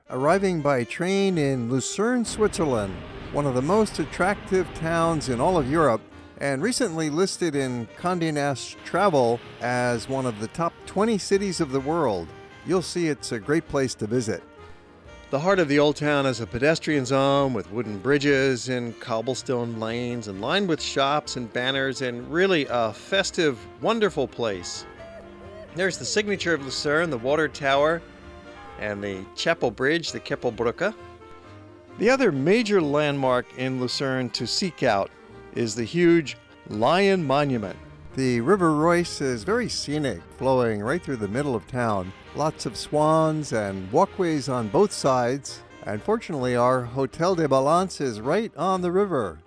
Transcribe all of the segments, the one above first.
Arriving by train in Lucerne, Switzerland, one of the most attractive towns in all of Europe, and recently listed in Condé Nast Travel as one of the top 20 cities of the world. You'll see it's a great place to visit. The heart of the old town is a pedestrian zone with wooden bridges and cobblestone lanes and lined with shops and banners, and really a festive, wonderful place. There's the signature of Lucerne, the water tower, and the chapel bridge, the Keppelbrücke. The other major landmark in Lucerne to seek out is the huge Lion Monument. The River Reuss is very scenic, flowing right through the middle of town. Lots of swans and walkways on both sides. And fortunately, our Hotel de Balance is right on the river.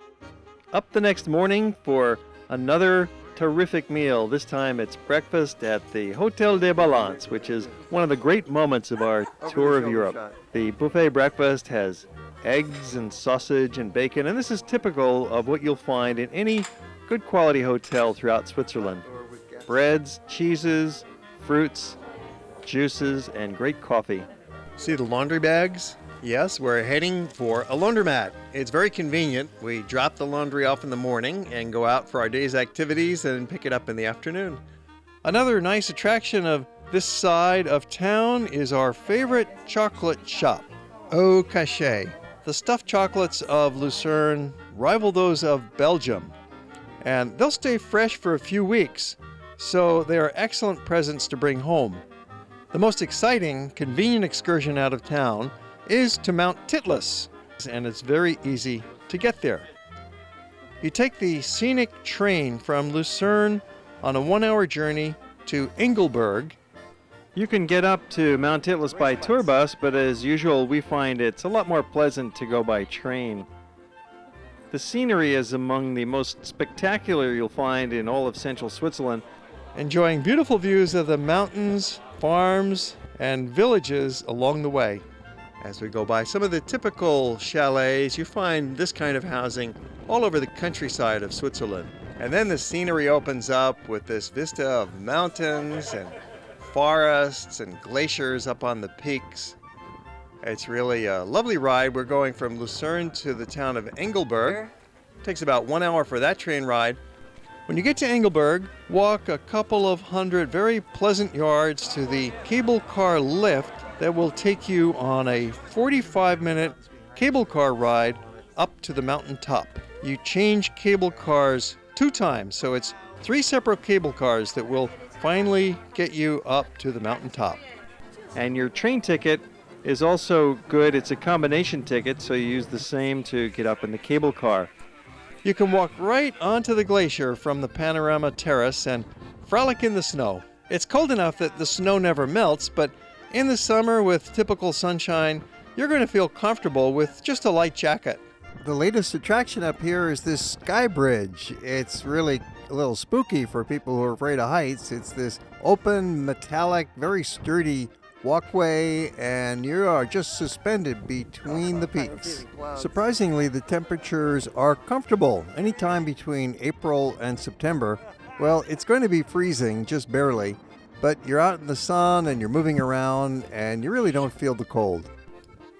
Up the next morning for another terrific meal. This time it's breakfast at the Hotel de Balance, which is one of the great moments of our tour of Europe. The buffet breakfast has eggs and sausage and bacon, and this is typical of what you'll find in any good quality hotel throughout Switzerland. Breads, cheeses, fruits, juices, and great coffee. See the laundry bags? Yes, we're heading for a laundromat. It's very convenient. We drop the laundry off in the morning and go out for our day's activities and pick it up in the afternoon. Another nice attraction of this side of town is our favorite chocolate shop, Au Cachet. The stuffed chocolates of Lucerne rival those of Belgium, and they'll stay fresh for a few weeks, so they are excellent presents to bring home. The most exciting, convenient excursion out of town is to Mount Titlis, and it's very easy to get there. You take the scenic train from Lucerne on a 1-hour journey to Engelberg. You can get up to Mount Titlis by tour bus, but as usual, we find it's a lot more pleasant to go by train. The scenery is among the most spectacular you'll find in all of central Switzerland. Enjoying beautiful views of the mountains, farms, and villages along the way. As we go by some of the typical chalets, you find this kind of housing all over the countryside of Switzerland. And then the scenery opens up with this vista of mountains and forests and glaciers up on the peaks. It's really a lovely ride. We're going from Lucerne to the town of Engelberg. It takes about 1 hour for that train ride. When you get to Engelberg, walk a couple of hundred very pleasant yards to the cable car lift that will take you on a 45-minute cable car ride up to the mountain top. You change cable cars 2 times, so it's 3 separate cable cars that will finally get you up to the mountain top. And your train ticket is also good. It's a combination ticket, so you use the same to get up in the cable car. You can walk right onto the glacier from the panorama terrace and frolic in the snow. It's cold enough that the snow never melts, but in the summer with typical sunshine, you're going to feel comfortable with just a light jacket. The latest attraction up here is this sky bridge. It's really a little spooky for people who are afraid of heights. It's this open, metallic, very sturdy walkway, and you are just suspended between the peaks. Surprisingly, the temperatures are comfortable anytime between April and September. Well, it's going to be freezing, just barely, but you're out in the sun and you're moving around and you really don't feel the cold.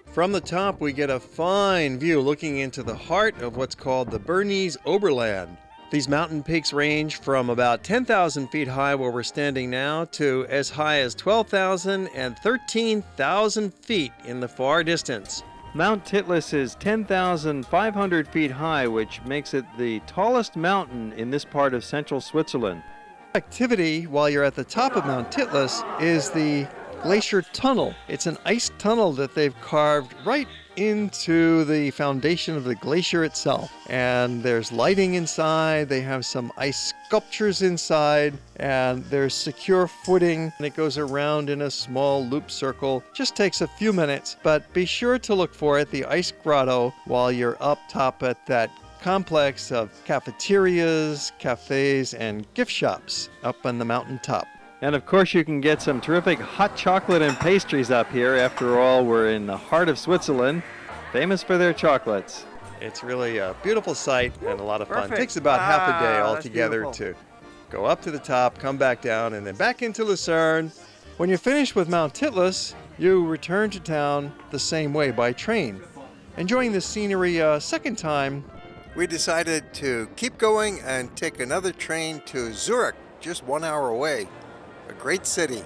From the top, we get a fine view looking into the heart of what's called the Bernese Overland. These mountain peaks range from about 10,000 feet high where we're standing now to as high as 12,000 and 13,000 feet in the far distance. Mount Titlis is 10,500 feet high, which makes it the tallest mountain in this part of central Switzerland. Activity while you're at the top of Mount Titlis is the Glacier Tunnel. It's an ice tunnel that they've carved right into the foundation of the glacier itself. And there's lighting inside, they have some ice sculptures inside, and there's secure footing, and it goes around in a small loop circle. Just takes a few minutes, but be sure to look for it, the ice grotto, while you're up top at that complex of cafeterias, cafes, and gift shops up on the mountain top. And of course you can get some terrific hot chocolate and pastries up here. After all, we're in the heart of Switzerland, famous for their chocolates. It's really a beautiful sight and a lot of fun. It takes about half a day altogether to go up to the top, come back down, and then back into Lucerne. When you're finished with Mount Titlis, you return to town the same way by train. Enjoying the scenery a second time, we decided to keep going and take another train to Zurich, just 1 hour away. A great city.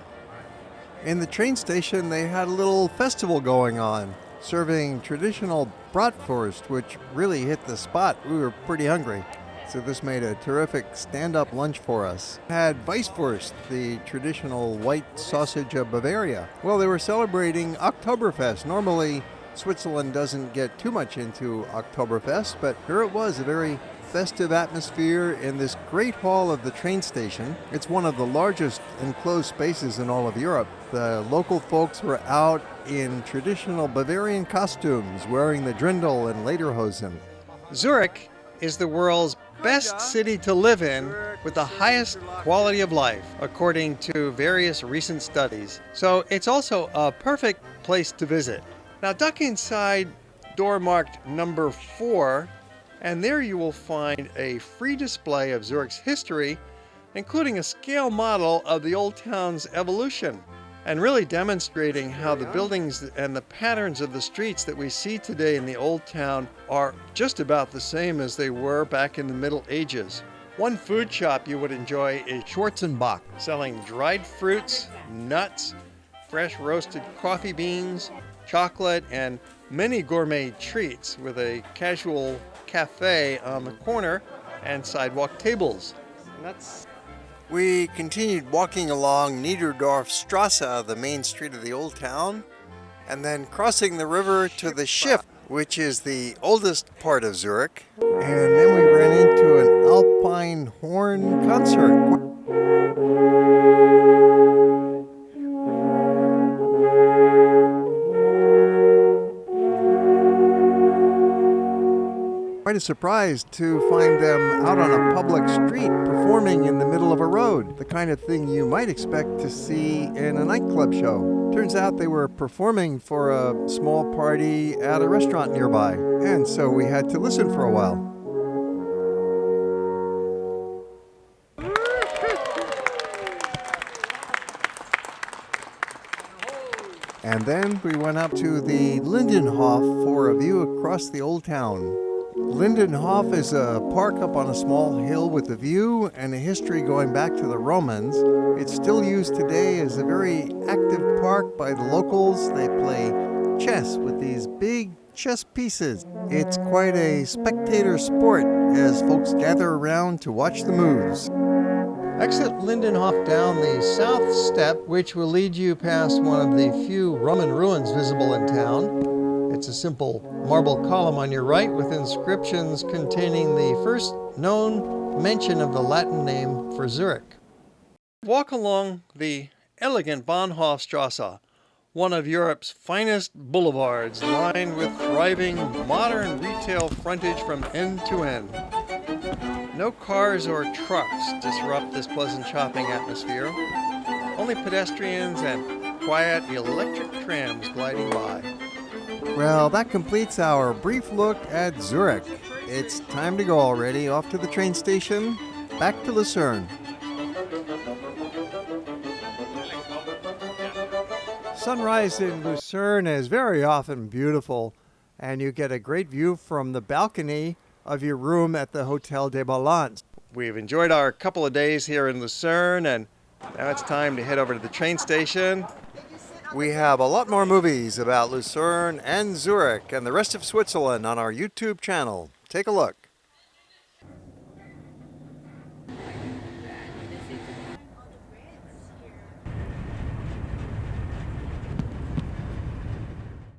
In the train station, they had a little festival going on, serving traditional bratwurst, which really hit the spot. We were pretty hungry, so this made a terrific stand-up lunch for us. Had Weisswurst, the traditional white sausage of Bavaria. Well, they were celebrating Oktoberfest. Normally, Switzerland doesn't get too much into Oktoberfest, but here it was, a very festive atmosphere in this great hall of the train station. It's one of the largest enclosed spaces in all of Europe. The local folks were out in traditional Bavarian costumes, wearing the Dirndl and lederhosen. Zurich is the world's best city to live in with the highest quality of life, according to various recent studies. So it's also a perfect place to visit. Now duck inside door marked number 4, and there you will find a free display of Zurich's history, including a scale model of the old town's evolution, and really demonstrating how the buildings and the patterns of the streets that we see today in the old town are just about the same as they were back in the Middle Ages. One food shop you would enjoy is Schwarzenbach, selling dried fruits, nuts, fresh roasted coffee beans, chocolate, and many gourmet treats, with a casual cafe on the corner and sidewalk tables. We continued walking along Niederdorfstrasse, the main street of the old town, and then crossing the river to the Schiff, which is the oldest part of Zurich. And then we ran into an Alpine horn concert. Quite a surprise to find them out on a public street performing in the middle of a road, the kind of thing you might expect to see in a nightclub show. Turns out they were performing for a small party at a restaurant nearby, and so we had to listen for a while. And then we went up to the Lindenhof for a view across the old town. Lindenhof is a park up on a small hill with a view and a history going back to the Romans. It's still used today as a very active park by the locals. They play chess with these big chess pieces. It's quite a spectator sport as folks gather around to watch the moves. Exit Lindenhof down the south step, which will lead you past one of the few Roman ruins visible in town. It's a simple marble column on your right with inscriptions containing the first known mention of the Latin name for Zurich. Walk along the elegant Bahnhofstrasse, one of Europe's finest boulevards, lined with thriving modern retail frontage from end to end. No cars or trucks disrupt this pleasant shopping atmosphere. Only pedestrians and quiet electric trams gliding by. Well, that completes our brief look at Zurich. It's time to go already, off to the train station, back to Lucerne. Sunrise in Lucerne is very often beautiful, and you get a great view from the balcony of your room at the Hotel des Ballons. We've enjoyed our couple of days here in Lucerne, and now it's time to head over to the train station. We have a lot more movies about Lucerne and Zurich and the rest of Switzerland on our YouTube channel. Take a look.